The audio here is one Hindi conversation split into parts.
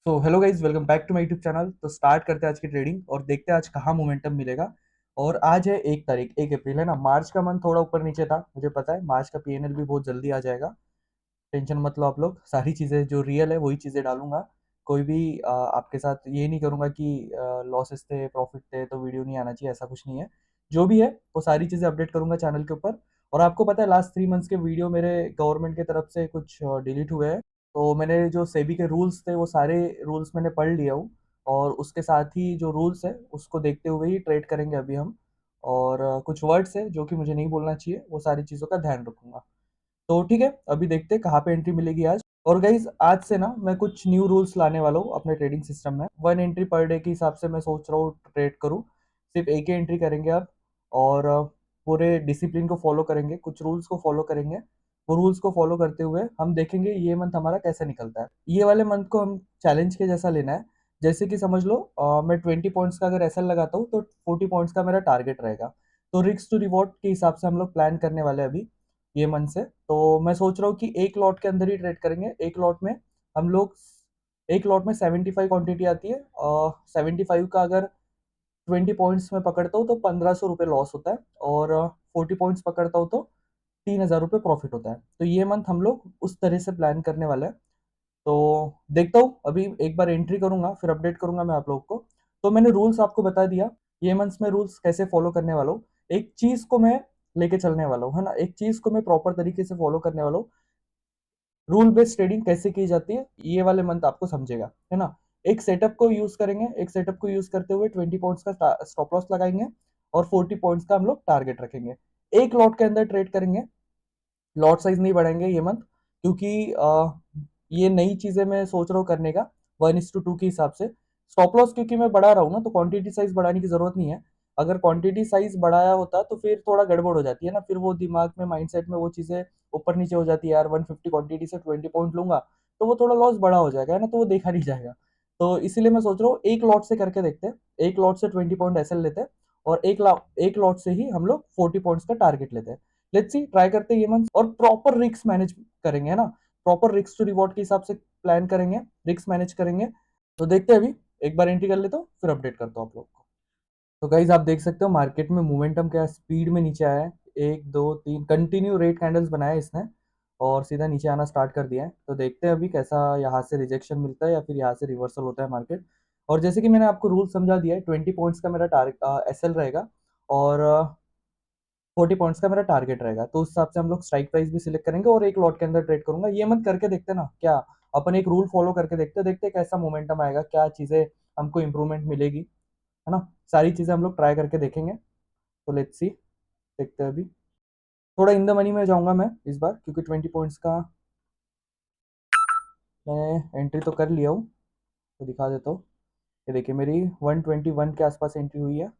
तो hello guys, welcome back to my YouTube channel. तो स्टार्ट करते हैं आज की ट्रेडिंग और देखते हैं आज कहाँ मोमेंटम मिलेगा। और आज है 1 तारीख, 1 अप्रैल है ना। मार्च का मंथ थोड़ा ऊपर नीचे था, मुझे पता है। मार्च का पीएनएल भी बहुत जल्दी आ जाएगा। टेंशन मत लो आप लोग, सारी चीज़ें जो रियल है वही चीज़ें डालूंगा। कोई भी आपके साथ ये नहीं करूंगा कि लॉसेस थे प्रॉफिट थे तो वीडियो नहीं आना चाहिए, ऐसा कुछ नहीं है। जो भी है वो सारी चीज़ें अपडेट करूंगा चैनल के ऊपर। और आपको पता है लास्ट 3 मंथ्स के वीडियो मेरे गवर्नमेंट की तरफ से कुछ डिलीट हुए हैं। तो मैंने जो सेबी के रूल्स थे वो सारे रूल्स मैंने पढ़ लिया हूँ। और उसके साथ ही जो रूल्स है उसको देखते हुए ही ट्रेड करेंगे अभी हम। और कुछ वर्ड्स है जो कि मुझे नहीं बोलना चाहिए, वो सारी चीज़ों का ध्यान रखूंगा। तो ठीक है, अभी देखते हैं कहाँ पे एंट्री मिलेगी आज। और गाइज आज से ना मैं कुछ न्यू रूल्स लाने वाला हूँ अपने ट्रेडिंग सिस्टम में। 1 एंट्री पर डे के हिसाब से मैं सोच रहा हूँ ट्रेड करूँ। सिर्फ एक ही एंट्री करेंगे अब। और पूरे डिसिप्लिन को फॉलो करेंगे, कुछ रूल्स को फॉलो करेंगे। वो रूल्स को फॉलो करते हुए हम देखेंगे ये मंथ हमारा कैसे निकलता है। ये वाले मंथ को हम चैलेंज के जैसा लेना है। जैसे कि समझ लो मैं 20 पॉइंट्स का अगर एसएल लगाता हूँ तो 40 पॉइंट्स का मेरा टारगेट रहेगा। तो रिस्क टू रिवॉर्ड के हिसाब से हम लोग प्लान करने वाले हैं अभी ये मन से। तो मैं सोच रहा हूँ कि एक लॉट के अंदर ही ट्रेड करेंगे। एक लॉट में हम लोग, एक लॉट में 75 क्वांटिटी आती है और 75 का अगर 20 पॉइंट्स में पकड़ता हूँ तो 1500 रुपये लॉस होता है। और 40 पॉइंट्स पकड़ता हूँ तो 3000 रुपये प्रॉफिट होता है। तो ये मंथ हम लोग उस तरह से प्लान करने वाले हैं। तो देखता हूँ, अभी एक बार एंट्री करूंगा फिर अपडेट करूंगा मैं आप लोग को। तो मैंने रूल्स आपको बता दिया, ये मंथ्स में रूल्स कैसे फॉलो करने वाला हूँ। एक चीज को मैं लेके चलने वाला हूँ, है ना। एक चीज को मैं प्रॉपर तरीके से फॉलो करने वाला हूँ। रूल बेस्ड ट्रेडिंग कैसे की जाती है ये वाले मंथ आपको समझेगा, है ना। एक सेटअप को यूज करेंगे, एक सेटअप को यूज करते हुए 20 पॉइंट्स का स्टॉप लॉस लगाएंगे और 40 पॉइंट्स का हम लोग टारगेट रखेंगे। एक लॉट के अंदर ट्रेड करेंगे। लॉट साइज नहीं बढ़ाएंगे ये मंथ, क्योंकि ये नई चीजें मैं सोच रहा हूँ करने का। 1:2 के हिसाब से स्टॉप लॉस क्योंकि मैं बढ़ा रहा हूँ ना, तो क्वांटिटी साइज बढ़ाने की जरूरत नहीं है। अगर क्वांटिटी साइज बढ़ाया होता तो फिर थोड़ा गड़बड़ हो जाती है ना, फिर वो दिमाग में माइंडसेट में वो चीजें ऊपर नीचे हो जाती है यार। 150 क्वांटिटी से 20 पॉइंट लूंगा तो वो थोड़ा लॉस बड़ा हो जाएगा, है ना, तो वो देखा नहीं जाएगा। तो इसीलिए मैं सोच रहा हूँ एक लॉट से करके देखते हैं। एक लॉट से 20 पॉइंट एसएल लेते हैं और एक लॉट से ही हम लोग 40 पॉइंट्स का टारगेट लेते हैं। लेट्स सी, ट्राई करते हैं ये मंथ। और प्रॉपर रिस्क मैनेज करेंगे, है ना। प्रॉपर रिस्क टू रिवॉर्ड के हिसाब से प्लान करेंगे, रिस्क मैनेज करेंगे। तो देखते हैं, अभी एक बार एंट्री कर लेता हूँ फिर अपडेट करता हूँ आप लोग को। तो गाइज आप देख सकते हो मार्केट में मोमेंटम क्या स्पीड में नीचे आया है। 1 2 3 कंटिन्यू रेड कैंडल्स बनाया है इसने और सीधा नीचे आना स्टार्ट कर दिया है। तो देखते हैं अभी कैसा यहाँ से रिजेक्शन मिलता है या फिर यहाँ से रिवर्सल होता है मार्केट। और जैसे कि मैंने आपको रूल समझा दिया है, 20 पॉइंट्स का मेरा टारगेट एसएल रहेगा और 40 पॉइंट्स का मेरा टारगेट रहेगा। तो उस हिसाब से हम लोग स्ट्राइक प्राइस भी सिलेक्ट करेंगे और एक लॉट के अंदर ट्रेड करूंगा। ये मत करके देखते ना क्या, अपन एक रूल फॉलो करके देखते कैसा मोमेंटम आएगा, क्या चीजें हमको इंप्रूवमेंट मिलेगी, है ना। सारी चीजें हम लोग ट्राई करके देखेंगे। तो लेट्स सी, देखते हैं अभी। थोड़ा इन द मनी में जाऊंगा मैं इस बार, क्योंकि 20 पॉइंट्स का मैं एंट्री तो कर लिया हूँ। तो दिखा देता हूँ। ये देखिए मेरी 121 के आसपास एंट्री हुई है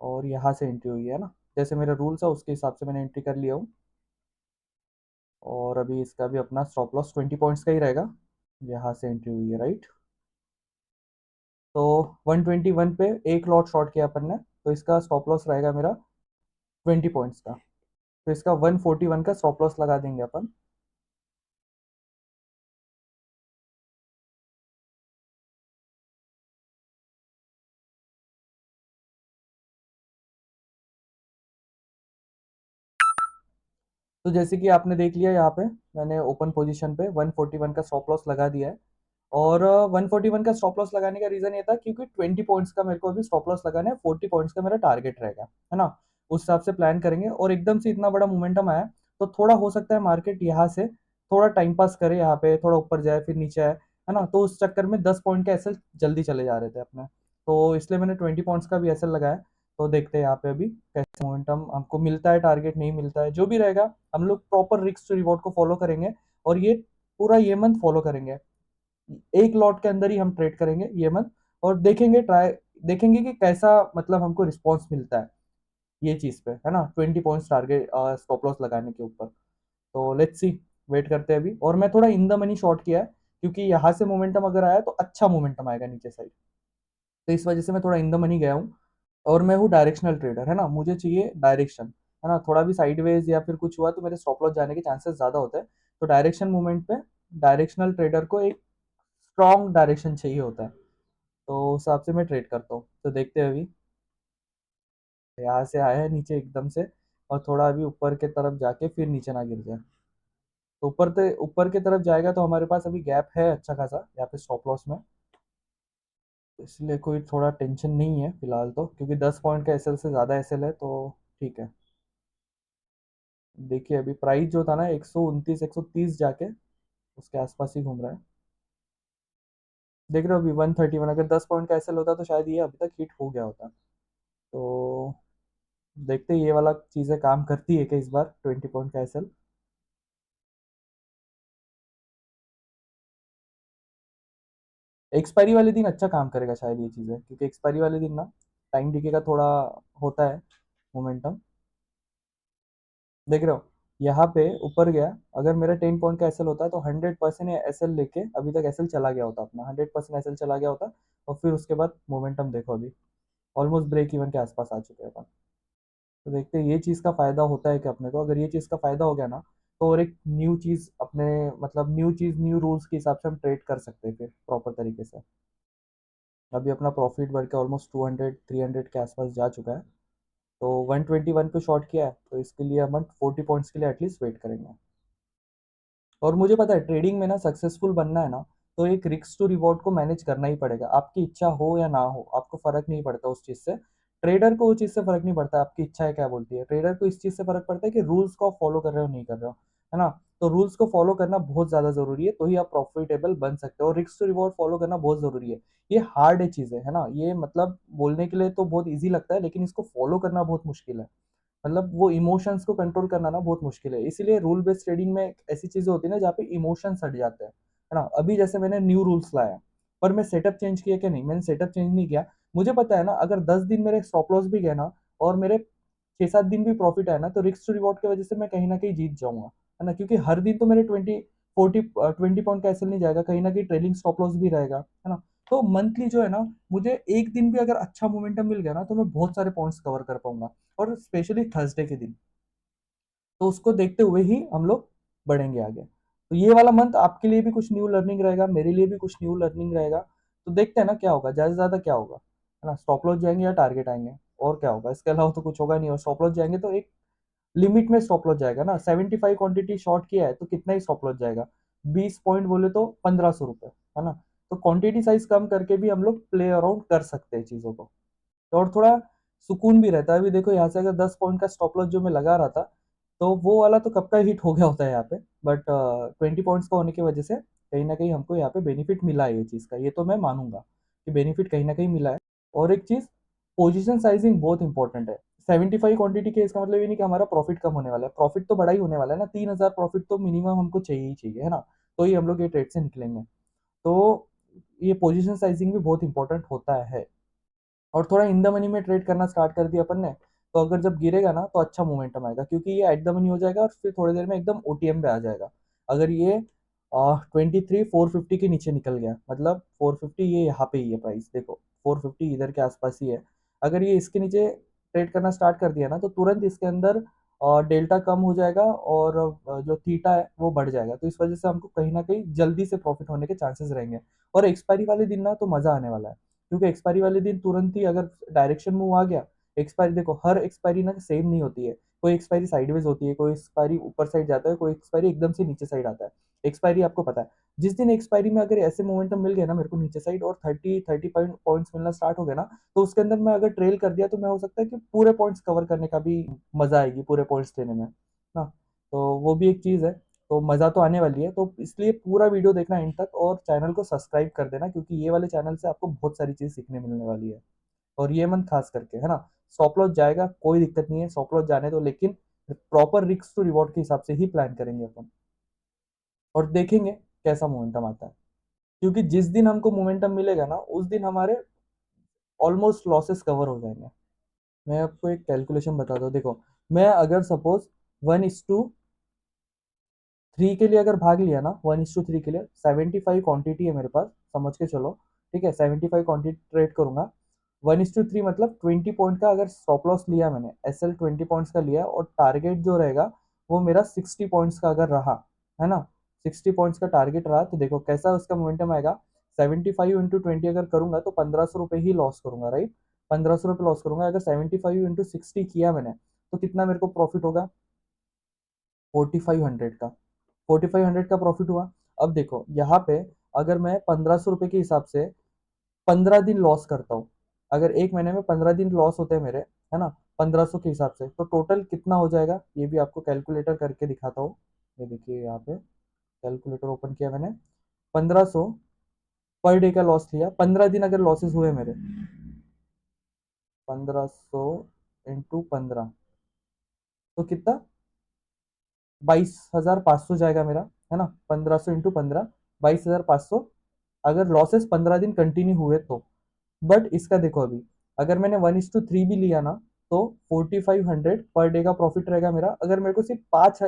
और यहाँ से एंट्री हुई है ना। जैसे मेरा रूल्स है उसके हिसाब से मैंने एंट्री कर लिया हूँ। और अभी इसका भी अपना स्टॉप लॉस 20 पॉइंट्स का ही रहेगा। यहाँ से एंट्री हुई है, राइट। तो 121 पे एक लॉट शॉर्ट किया अपन ने, तो इसका स्टॉप लॉस रहेगा मेरा 20 पॉइंट्स का। तो इसका 141 का स्टॉप लॉस लगा देंगे अपन। तो जैसे कि आपने देख लिया यहाँ पे, मैंने ओपन पोजीशन पे 141 का स्टॉप लॉस लगा दिया है। और 141 का स्टॉप लॉस लगाने का रीजन ये था क्योंकि 20 पॉइंट्स का मेरे को अभी स्टॉप लॉस लगाना है, 40 पॉइंट्स का मेरा टारगेट रहेगा, है ना। उस हिसाब से प्लान करेंगे। और एकदम से इतना बड़ा मोमेंटम आया तो थोड़ा हो सकता है मार्केट यहाँ से थोड़ा टाइम पास करे, यहाँ पे थोड़ा ऊपर जाए फिर नीचे आए, है ना। तो उस चक्कर में 10 पॉइंट के एसएल जल्दी चले जा रहे थे अपने। तो इसलिए मैंने 20 पॉइंट्स का भी एसएल लगाया। तो देखते हैं यहाँ पे अभी कैसे मोमेंटम हमको मिलता है, टारगेट नहीं मिलता है, जो भी रहेगा हम लोग प्रॉपर रिस्क टू रिवॉर्ड को फॉलो करेंगे। और ये पूरा ये मंथ फॉलो करेंगे। एक लॉट के अंदर ही हम ट्रेड करेंगे ये मंथ। और देखेंगे, ट्राई देखेंगे कि कैसा मतलब हमको रिस्पॉन्स मिलता है ये चीज पे, है ना। 20 पॉइंट्स टारगेट स्टॉप लॉस लगाने के ऊपर। तो लेट्स सी, वेट करते हैं अभी। और मैं थोड़ा इन द मनी शॉर्ट किया है क्योंकि यहाँ से मोमेंटम अगर आया तो अच्छा मोमेंटम आएगा नीचे साइड। तो इस वजह से मैं थोड़ा इन द मनी गया हूँ। और मैं हूँ डायरेक्शनल ट्रेडर, है ना, मुझे चाहिए डायरेक्शन, है ना। थोड़ा भी साइडवेज या फिर कुछ हुआ तो मेरे स्टॉप लॉस जाने के चांसेस ज्यादा होते हैं। तो डायरेक्शन मूवमेंट पे डायरेक्शनल ट्रेडर को एक स्ट्रॉन्ग डायरेक्शन चाहिए होता है, तो उस हिसाब से मैं ट्रेड करता हूँ। तो देखते हैं अभी, यहाँ से आया है नीचे एकदम से, और थोड़ा अभी ऊपर के तरफ जाके फिर नीचे ना गिर जाए। तो ऊपर के तरफ जाएगा तो हमारे पास अभी गैप है अच्छा खासा यहाँ पे स्टॉप लॉस में, इसलिए कोई थोड़ा टेंशन नहीं है फिलहाल तो, क्योंकि 10 पॉइंट का एसएल से ज़्यादा एसएल है तो ठीक है। देखिए अभी प्राइस जो था ना 129 130 जाके उसके आसपास ही घूम रहा है। देख रहे हो अभी 131, अगर 10 पॉइंट का एसएल होता तो शायद ये अभी तक हिट हो गया होता। तो देखते हैं ये वाला चीज़ें काम करती है क्या इस बार, 20 पॉइंट का एसएल। एक्सपायरी वाले दिन अच्छा काम करेगा शायद ये चीज़ें, क्योंकि एक्सपायरी वाले दिन ना टाइम डीके का थोड़ा होता है मोमेंटम। देख रहे हो यहाँ पे ऊपर गया, अगर मेरा 10 पॉइंट का एसएल होता है तो 100% एसएल लेके अभी तक एसएल चला गया होता, अपना 100% एसएल चला गया होता। और फिर उसके बाद मोमेंटम देखो अभी ऑलमोस्ट ब्रेक इवन के आसपास आ चुके हैं अपन। तो देखते हैं ये चीज़ का फ़ायदा होता है कि अपने को, अगर ये चीज़ का फ़ायदा हो गया ना, तो और एक न्यू चीज़ अपने, मतलब न्यू चीज़ न्यू रूल्स के हिसाब से हम ट्रेड कर सकते हैं फिर प्रॉपर तरीके से। अभी अपना प्रॉफिट बढ़ के ऑलमोस्ट 200 300 के आसपास जा चुका है। तो 121 पे शॉर्ट किया है, तो इसके लिए हम 40 पॉइंट्स के लिए एटलीस्ट वेट करेंगे। और मुझे पता है ट्रेडिंग में ना सक्सेसफुल बनना है ना, तो एक रिस्क टू रिवॉर्ड को मैनेज करना ही पड़ेगा, आपकी इच्छा हो या ना हो, आपको फर्क नहीं पड़ता उस चीज़ से। ट्रेडर को वो चीज़ से फर्क नहीं पड़ता आपकी इच्छा है क्या बोलती है, ट्रेडर को इस चीज़ से फर्क पड़ता है कि रूल्स को आप फॉलो कर रहे हो नहीं कर रहे हो, है ना। तो रूल्स को फॉलो करना बहुत ज़्यादा ज़रूरी है, तो ही आप प्रॉफिटेबल बन सकते हो, और रिस्क टू रिवॉर्ड फॉलो करना बहुत ज़रूरी है। ये हार्ड है चीज़ें, है ना, ये मतलब बोलने के लिए तो बहुत ईजी लगता है, लेकिन इसको फॉलो करना बहुत मुश्किल है। मतलब वो इमोशंस को कंट्रोल करना ना बहुत मुश्किल है, इसीलिए रूल बेस्ड ट्रेडिंग में ऐसी चीजें होती है ना जहाँ पे इमोशंस हट जाते हैं, है ना। अभी जैसे मैंने न्यू रूल्स लाया, पर मैं सेटअप चेंज किया क्या, नहीं मैंने सेटअप चेंज नहीं किया। मुझे पता है ना अगर 10 दिन मेरे स्टॉप लॉस भी गए ना, और मेरे 6 7 दिन भी प्रॉफिट आया ना, तो रिस्क टू रिवॉर्ड की वजह से मैं कहीं ना कहीं जीत जाऊंगा, है ना, क्योंकि हर दिन तो मेरे 20 40 20 पॉइंट का ऐसे नहीं जाएगा, कहीं ना कहीं ट्रेलिंग स्टॉप लॉस भी रहेगा, है ना। तो मंथली जो है ना, मुझे एक दिन भी अगर अच्छा मोमेंटम मिल गया ना, तो मैं बहुत सारे पॉइंट्स कवर कर पाऊंगा, और स्पेशली थर्सडे के दिन। तो उसको देखते हुए ही हम लोग बढ़ेंगे आगे। तो ये वाला मंथ आपके लिए भी कुछ न्यू लर्निंग रहेगा, मेरे लिए भी कुछ न्यू लर्निंग रहेगा। तो देखते हैं ना क्या होगा, ज़्यादा से ज़्यादा क्या होगा, है ना, स्टॉप लॉस जाएंगे या टारगेट आएंगे, और क्या होगा, इसके अलावा तो कुछ होगा नहीं। और स्टॉप लॉस जाएंगे तो एक लिमिट में स्टॉप लॉस जाएगा ना, 75 क्वांटिटी शॉर्ट किया है तो कितना ही स्टॉप लॉस जाएगा, 20 पॉइंट बोले तो 1500 रुपये, है ना। तो क्वांटिटी साइज कम करके भी हम लोग प्ले अराउंड कर सकते हैं चीज़ों को, और थोड़ा सुकून भी रहता है। अभी देखो यहाँ से अगर 10 पॉइंट का स्टॉप लॉस जो मैं लगा रहा था, तो वो वाला तो कब का हिट हो गया होता है यहाँ पे, बट 20 पॉइंट्स का होने की वजह से कहीं ना कहीं हमको यहाँ पे बेनिफिट मिला है, ये चीज़ का ये तो मैं मानूंगा कि बेनिफिट कहीं ना कहीं मिला है। और एक चीज़, पोजीशन साइजिंग बहुत इंपॉर्टेंट है। 75 क्वांटिटी के इसका मतलब ये नहीं कि हमारा प्रॉफिट कम होने वाला है, प्रॉफिट तो बड़ा ही होने वाला है ना, 3000 प्रॉफिट तो मिनिमम हमको चाहिए ही चाहिए, है ना। तो ही हम लोग ये ट्रेड से निकलेंगे। तो ये पोजीशन साइजिंग भी बहुत इंपॉर्टेंट होता है। और थोड़ा इन द मनी में ट्रेड करना स्टार्ट कर दिया अपन ने, तो अगर जब गिरेगा ना तो अच्छा मोमेंटम आएगा, क्योंकि ये एट द मनी हो जाएगा और फिर थोड़ी देर में एकदम ओटीएम पे आ जाएगा। अगर ये 23 450 के नीचे निकल गया, मतलब 450 ये यहाँ पे ही है प्राइस, देखो 450 इधर के आसपास ही है। अगर ये इसके नीचे ट्रेड करना स्टार्ट कर दिया ना, तो तुरंत इसके अंदर डेल्टा कम हो जाएगा, और जो थीटा है वो बढ़ जाएगा, तो इस वजह से हमको कहीं ना कहीं जल्दी से प्रॉफिट होने के चांसेस रहेंगे। और एक्सपायरी वाले दिन ना तो मजा आने वाला है, क्योंकि एक्सपायरी वाले दिन तुरंत ही अगर डायरेक्शन मूव आ गया, एक्सपायरी देखो हर एक्सपायरी ना सेम नहीं होती है, कोई एक्सपायरी साइडवेज होती है, कोई एक्सपायरी ऊपर साइड जाता है, कोई एक्सपायरी एकदम से नीचे साइड आता है। एक्सपायरी आपको पता है, जिस दिन एक्सपायरी में अगर ऐसे मोमेंटम मिल गया ना मेरे को नीचे साइड, और 30 पॉइंट्स मिलना स्टार्ट हो गया ना, तो उसके अंदर मैं अगर ट्रेल कर दिया तो मैं हो सकता है कि पूरे पॉइंट्स कवर करने का भी मजा आएगी, पूरे पॉइंट्स लेने में ना। तो वो भी एक चीज़ है। तो मज़ा तो आने वाली है, तो इसलिए पूरा वीडियो देखना एंड तक, और चैनल को सब्सक्राइब कर देना, क्योंकि ये वाले चैनल से आपको बहुत सारी चीज़ सीखने मिलने वाली है। और ये मंथ खास करके, है ना। स्टॉप लॉस जाएगा कोई दिक्कत नहीं है, स्टॉप लॉस जाने दो, लेकिन प्रॉपर रिस्क टू रिवॉर्ड के हिसाब से ही प्लान करेंगे अपन, और देखेंगे कैसा मोमेंटम आता है। क्योंकि जिस दिन हमको मोमेंटम मिलेगा ना, उस दिन हमारे ऑलमोस्ट लॉसेस कवर हो जाएंगे। मैं आपको एक कैलकुलेशन बताता हूँ, देखो मैं अगर सपोज 1:3 के लिए अगर भाग लिया ना, 1:3 के लिए 75 क्वांटिटी है मेरे पास, समझ के चलो, ठीक है, 75 क्वांटिटी ट्रेड करूंगा। 1:3 मतलब 20 पॉइंट का अगर स्टॉप लॉस लिया मैंने, एसएल 20 पॉइंट्स का लिया, और टारगेट जो रहेगा वो मेरा 60 पॉइंट्स का अगर रहा, है ना, 60 पॉइंट्स का टारगेट रहा, तो देखो कैसा उसका मोमेंटम आएगा। 75 × 20 अगर करूंगा तो 1500 रुपये ही लॉस करूंगा, राइट। 1500 रुपये लॉस करूंगा। अगर 75 × 60 किया मैंने तो कितना मेरे को प्रॉफिट होगा, 4500 का। 4500 का प्रॉफिट हुआ। अब देखो यहाँ पे अगर मैं 1500 रुपये के हिसाब से 15 दिन लॉस करता हूँ, अगर एक महीने में 15 दिन लॉस होते हैं मेरे, है ना, 1500 के हिसाब से, तो टोटल कितना हो जाएगा ये भी आपको कैलकुलेटर करके दिखाता हूँ। ये देखिए यहाँ पे कैलकुलेटर ओपन किया मैंने। 1500 पर डे का लॉस लिया, 15 दिन अगर लॉसेस हुए मेरे, 1500 × 15 तो कितना, 22,500 जाएगा मेरा, है ना। 1500 × 15, 22,500 अगर लॉसेस 15 दिन कंटिन्यू हुए तो। बट इसका देखो अभी, अगर मैंने 1:3 भी लिया ना, तो 4500 पर डे का प्रॉफिट रहेगा मेरा। अगर मेरे को सिर्फ 5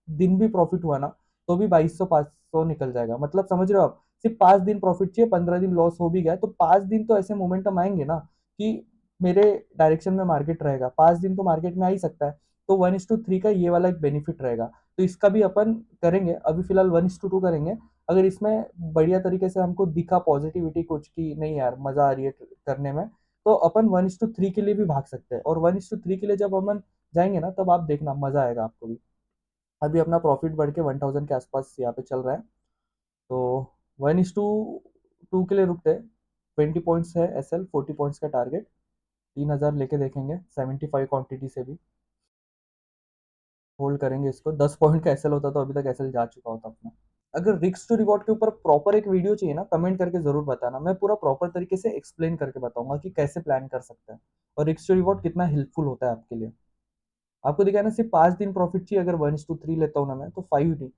दिन भी प्रॉफिट हुआ ना, तो भी 2200 निकल जाएगा। मतलब समझ रहे हो आप, सिर्फ 5 दिन प्रॉफिट चाहिए, 15 दिन लॉस हो भी गया तो 5 दिन तो ऐसे मोमेंटम आएंगे ना कि मेरे डायरेक्शन में मार्केट रहेगा। 5 दिन तो मार्केट में आ ही सकता है। तो 1:3 का ये वाला एक बेनिफिट रहेगा। तो इसका भी अपन करेंगे। अभी फिलहाल 1:2 करेंगे। अगर इसमें बढ़िया तरीके से हमको दिखा पॉजिटिविटी कुछ की नहीं यार मजा आ रही है करने में, तो अपन 1:3 के लिए भी भाग सकते हैं। और 1:3 के लिए जब अपन जाएंगे ना, तब आप देखना मजा आएगा आपको भी। अभी अपना प्रॉफिट बढ़ के 1000 के आसपास यहाँ पे चल रहा है। तो 1:2 के लिए रुकते हैं। 20 पॉइंट्स है SL, 40 पॉइंट्स का टारगेट। 3000 लेके देखेंगे 75 क्वांटिटी से भी। होल्ड करेंगे इसको। 10 पॉइंट का SL होता तो अभी तक SL जा चुका होता अपना। अगर रिस्क टू रिवॉर्ड के ऊपर प्रॉपर एक वीडियो चाहिए ना, कमेंट करके जरूर बताना। मैं पूरा प्रॉपर तरीके से एक्सप्लेन करके बताऊंगा कि कैसे प्लान कर सकते हैं और रिस्क टू रिवॉर्ड कितना हेल्पफुल होता है आपके लिए। आपको दिखा है ना, सिर्फ 5 दिन प्रॉफिट चाहिए। अगर 1:3 लेता हूँ ना मैं, तो 5 दिन।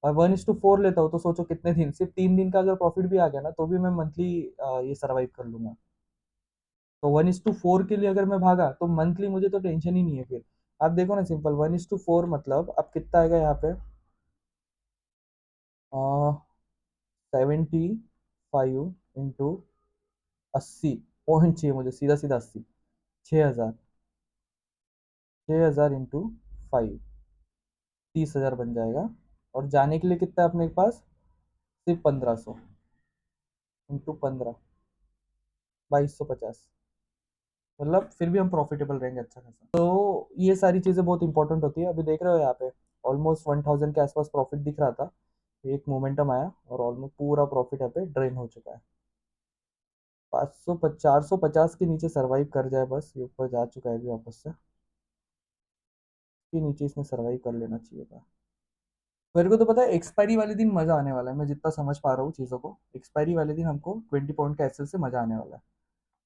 और 1:4 लेता हूँ तो सोचो कितने दिन, सिर्फ 3 दिन का अगर प्रॉफिट भी आ गया ना, तो भी मैं मंथली ये सर्वाइव कर लूंगा। तो 1:4 के लिए अगर मैं भागा तो मंथली मुझे तो टेंशन ही नहीं है फिर। आप देखो ना, सिंपल 1:4 मतलब अब कितना आएगा यहाँ पे, 75 × 80 चाहिए मुझे, सीधा सीधा 80। 6000, 6000 × 5, 30,000 बन जाएगा। और जाने के लिए कितना है अपने पास, सिर्फ 1500 इंटू 15, 2250। मतलब फिर भी हम प्रॉफिटेबल रहेंगे अच्छा खासा। तो ये सारी चीज़ें बहुत इंपॉर्टेंट होती है। अभी देख रहे हो यहाँ पे ऑलमोस्ट 1000 के आसपास प्रॉफिट दिख रहा था। एक मोमेंटम आया और ऑलमोस्ट पूरा प्रॉफिट यहाँ पे ड्रेन हो चुका है। 450 के नीचे सरवाइव कर जाए बस। ये ऊपर जा चुका है अभी वापस से। के नीचे इसने सरवाइव कर लेना चाहिए था। मेरे को तो पता है एक्सपायरी वाले दिन मजा आने वाला है। मैं जितना समझ पा रहा हूँ चीज़ों को, एक्सपायरी वाले दिन हमको 20 पॉइंट का SL से मजा आने वाला है।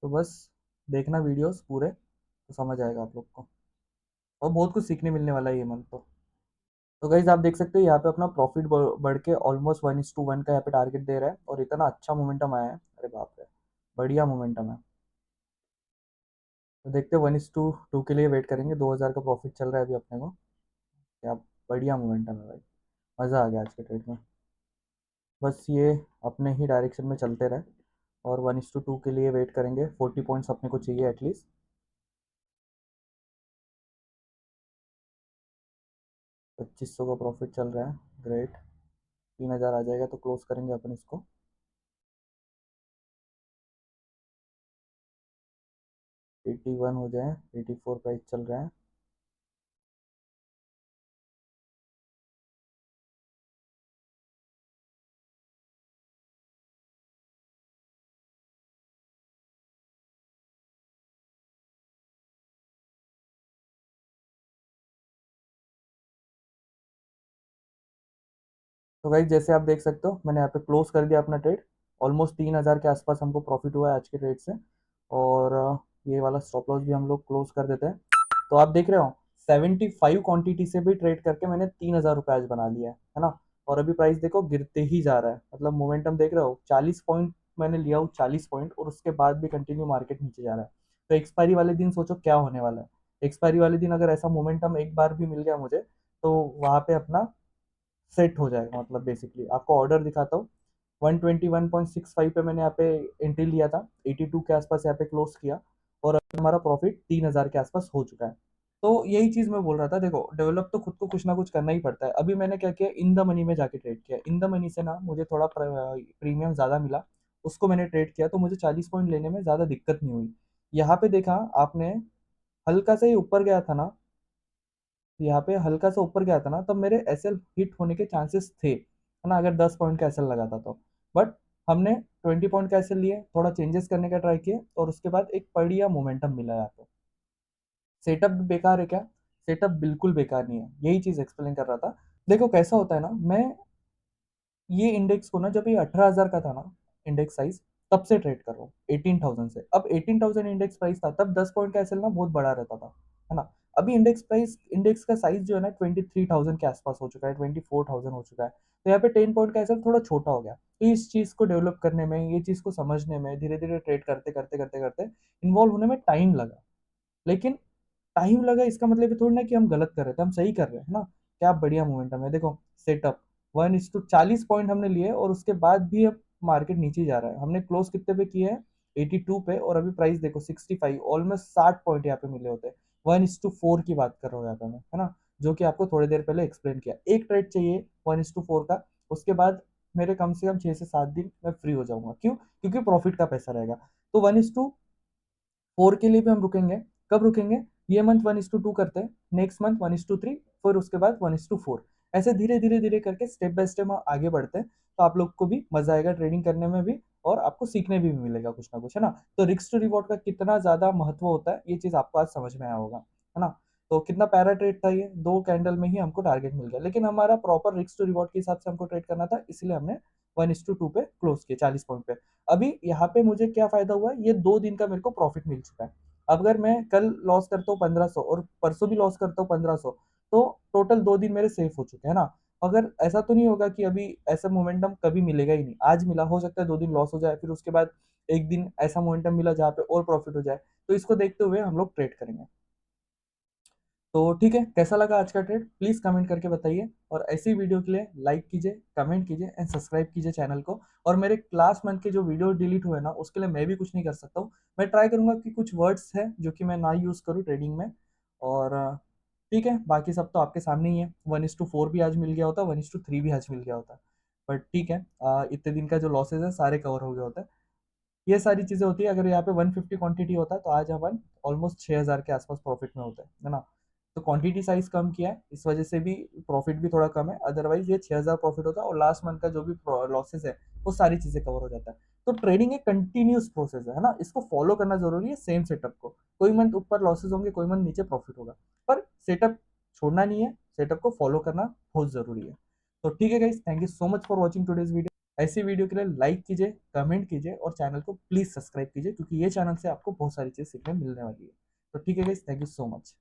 तो बस देखना वीडियोस पूरे, तो समझ आएगा आप लोग को। और बहुत कुछ सीखने मिलने वाला है ये मंथ तो गाइज आप देख सकते हो यहाँ पे अपना प्रॉफिट बढ़ के ऑलमोस्ट 1:1 का यहाँ पे टारगेट दे रहा है। और इतना अच्छा मोमेंटम आया है, अरे बाप रे, बढ़िया मोमेंटम है। तो देखते हैं 1:2 के लिए वेट करेंगे। 2000 का प्रॉफिट चल रहा है अभी अपने को। क्या बढ़िया मोमेंटम है भाई, मज़ा आ गया आज के ट्रेड में। बस ये अपने ही डायरेक्शन में चलते रहे। और 1:2 के लिए वेट करेंगे। 40 पॉइंट्स अपने को चाहिए एटलीस्ट। 2500 का प्रॉफिट चल रहा है, ग्रेट। 3000 आ जाएगा तो क्लोज करेंगे अपन इसको। 81 हो जाए, 84 प्राइस चल रहा है। तो भाई जैसे आप देख सकते हो, मैंने यहाँ पे क्लोज कर दिया अपना ट्रेड। ऑलमोस्ट 3000 के आसपास हमको प्रॉफिट हुआ है आज के ट्रेड से। और ये वाला स्टॉप लॉस भी हम लोग क्लोज कर देते हैं। तो आप देख रहे हो 75 क्वांटिटी से भी ट्रेड करके मैंने 3000 रुपये आज बना लिया है ना। और अभी प्राइस देखो गिरते ही जा रहा है। मतलब मोमेंटम देख रहे हो, 40 पॉइंट मैंने लिया हूँ, 40 पॉइंट, और उसके बाद भी कंटिन्यू मार्केट नीचे जा रहा है। तो एक्सपायरी वाले दिन सोचो क्या होने वाला है। एक्सपायरी वाले दिन अगर ऐसा मोमेंटम एक बार भी मिल गया मुझे, तो वहां पे अपना सेट हो जाएगा। मतलब बेसिकली आपको ऑर्डर दिखाता हूँ। 121.65 पे मैंने यहाँ पे एंट्री लिया था, 82 के आसपास यहाँ पे क्लोज किया। और अब हमारा प्रॉफिट 3000 के आसपास हो चुका है। तो यही चीज मैं बोल रहा था, देखो डेवलप तो खुद को कुछ ना कुछ करना ही पड़ता है। अभी मैंने क्या किया, इन द मनी में जाके ट्रेड किया। इन द मनी से ना मुझे थोड़ा प्रीमियम ज्यादा मिला। उसको मैंने ट्रेड किया, तो मुझे 40 पॉइंट लेने में ज़्यादा दिक्कत नहीं हुई। यहाँ पे देखा आपने, हल्का सा ही ऊपर गया था ना, यहाँ पे हल्का सा ऊपर गया था ना, तब मेरे एसएल हिट होने के चांसेस थे, है ना, अगर 10 पॉइंट का एसएल लगा था तो। बट हमने 20 पॉइंट का एसएल लिए, थोड़ा चेंजेस करने का ट्राई किए, और उसके बाद एक बढ़िया मोमेंटम मिला यहाँ पे। सेटअप बेकार है क्या? सेटअप बिल्कुल बेकार नहीं है, यही चीज़ एक्सप्लेन कर रहा था। देखो कैसा होता है ना, मैं ये इंडेक्स को ना, जब ये 18,000 का था ना इंडेक्स साइज, तब से ट्रेड कर रहा हूँ, 18,000 से। अब 18,000 इंडेक्स प्राइस था तब, 10 पॉइंट का एसएल ना बहुत बड़ा रहता था, है ना। अभी इंडेक्स का साइज जो है ना 23,000 के आसपास हो चुका है, 24,000 हो चुका है। तो यहाँ पे 10 पॉइंट का एसएल थोड़ा छोटा हो गया, तो इस चीज को डेवलप करने में, ये चीज को समझने में, धीरे धीरे ट्रेड करते करते करते करते इन्वॉल्व होने में टाइम लगा। लेकिन टाइम लगा इसका मतलब ये थोड़ी ना कि हम गलत कर रहे थे, हम सही कर रहे हैं ना। क्या बढ़िया मोमेंटम है, देखो सेटअप 1:40 पॉइंट हमने लिए, और उसके बाद भी अब मार्केट नीचे जा रहा है। हमने क्लोज कितने पे किए हैं? 82 पे, और अभी प्राइस देखो 65, ऑलमोस्ट 60 पॉइंट यहाँ पे मिले होते हैं। 1:4 की बात कर रहा हूँ यहाँ पे मैं, है ना, जो कि आपको थोड़ी देर पहले एक्सप्लेन किया। एक ट्रेड चाहिए 1:4 का, उसके बाद मेरे कम से कम 6 से 7 दिन मैं फ्री हो जाऊंगा। क्यों? क्योंकि प्रॉफिट का पैसा रहेगा। तो 1:4 के लिए भी हम रुकेंगे। कब रुकेंगे? ये मंथ 1:2 करते हैं, नेक्स्ट मंथ 1:3, फिर उसके बाद 1:4। ऐसे धीरे धीरे धीरे करके स्टेप बाय स्टेप हम आगे बढ़ते हैं, तो आप लोग को भी मजा आएगा ट्रेडिंग करने में भी, और आपको सीखने भी मिलेगा कुछ ना कुछ, है ना। तो रिस्क टू रिवॉर्ड का कितना ज्यादा महत्व होता है, ये चीज आपको आज समझ में आया होगा, है ना। तो कितना पैरा ट्रेड था ये, 2 कैंडल में ही हमको टारगेट मिल गया, लेकिन हमारा प्रॉपर रिस्क टू रिवॉर्ड के हिसाब से हमको ट्रेड करना था, इसलिए हमने 1:2 पे क्लोज किया, 40 पॉइंट पे। अभी यहाँ पे मुझे क्या फायदा हुआ, ये 2 दिन का मेरे को प्रॉफिट मिल चुका है। अगर मैं कल लॉस करता हूँ 1500, और परसों भी लॉस करता हूँ 1500, तो टोटल 2 दिन मेरे सेफ हो चुके हैं ना। अगर ऐसा तो नहीं होगा कि अभी ऐसा मोमेंटम कभी मिलेगा ही नहीं, आज मिला, हो सकता है 2 दिन लॉस हो जाए, फिर उसके बाद एक दिन ऐसा मोमेंटम मिला जहाँ पे और प्रॉफिट हो जाए। तो इसको देखते हुए हम लोग ट्रेड करेंगे। तो ठीक है, कैसा लगा आज का ट्रेड, प्लीज कमेंट करके बताइए, और ऐसी वीडियो के लिए लाइक कीजिए, कमेंट कीजिए एंड सब्सक्राइब कीजिए चैनल को। और मेरे क्लास मंथ के जो वीडियो डिलीट हुए ना, उसके लिए मैं भी कुछ नहीं कर सकता हूँ। मैं ट्राई करूंगा कि कुछ वर्ड्स है जो कि मैं ना यूज करूँ ट्रेडिंग में। और ठीक है, बाकी सब तो आपके सामने ही है। 1:4 भी आज मिल गया होता, 1:3 भी आज मिल गया होता। बट ठीक है, इतने दिन का जो लॉसेज है सारे कवर हो गया होता है। ये सारी चीजें होती है। अगर यहाँ पे 150 क्वांटिटी होता है, तो आज अपन ऑलमोस्ट 6,000 के आसपास प्रॉफिट में होता है ना। तो क्वांटिटी साइज कम किया है, इस वजह से भी प्रॉफिट भी थोड़ा कम है, अदरवाइज ये 6,000 प्रॉफिट होता है, और लास्ट मंथ का जो भी लॉसेस है वो सारी चीजें कवर हो जाता है। तो ट्रेडिंग एक कंटिन्यूस प्रोसेस है ना, इसको फॉलो करना जरूरी है, सेम सेटअप को। कोई मंथ ऊपर लॉसेस होंगे, कोई मंथ नीचे प्रॉफिट होगा, पर सेटअप छोड़ना नहीं है, सेटअप को फॉलो करना बहुत जरूरी है। तो ठीक है guys, thank you so much for watching today's video. ऐसी वीडियो के लिए लाइक कीजिए, कमेंट कीजिए, और चैनल को प्लीज सब्सक्राइब कीजिए, क्योंकि ये चैनल से आपको बहुत सारी चीज़ सीखने मिलने वाली है। तो ठीक है guys, thank you so much.